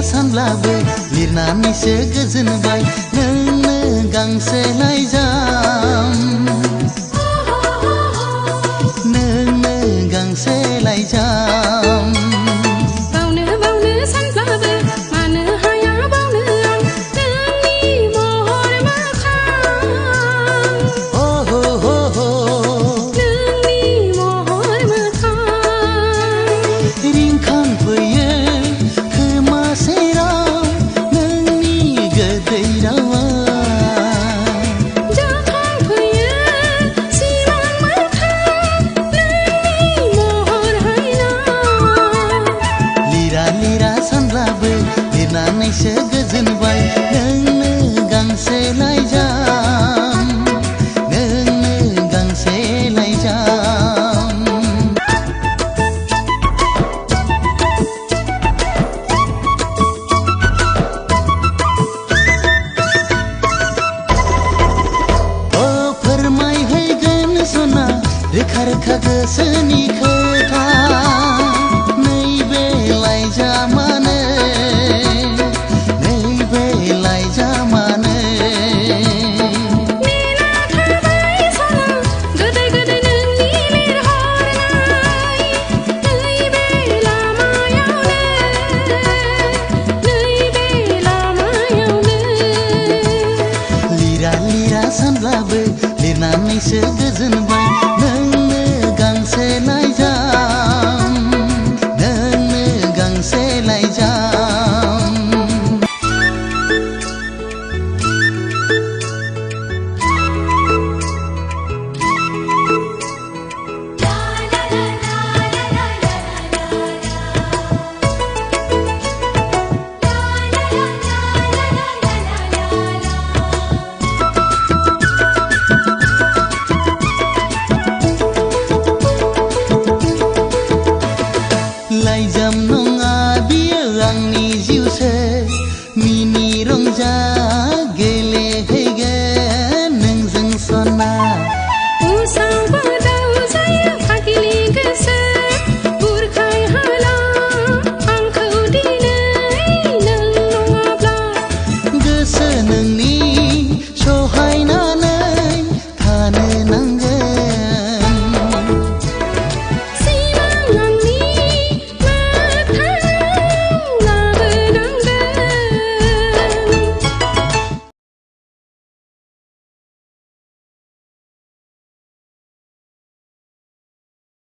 सानब्लाबो लिरनानैसो गोजोनबाय नोंनो गांसे लाइजाम नोंनो गांसे लाइजाम बावनो बावनो सानब्लाबो मानो हाया बावनो आं नोंनि महर मोखां नोंनि महर मोखां रिंखांफैयो खोमा सेराव नोंनि गोदै रावा जाखांफैयो सिमां मोखां नोंनि महर हायना लिरा लिरा सानब्लाबो लिरनानैसो गोजोन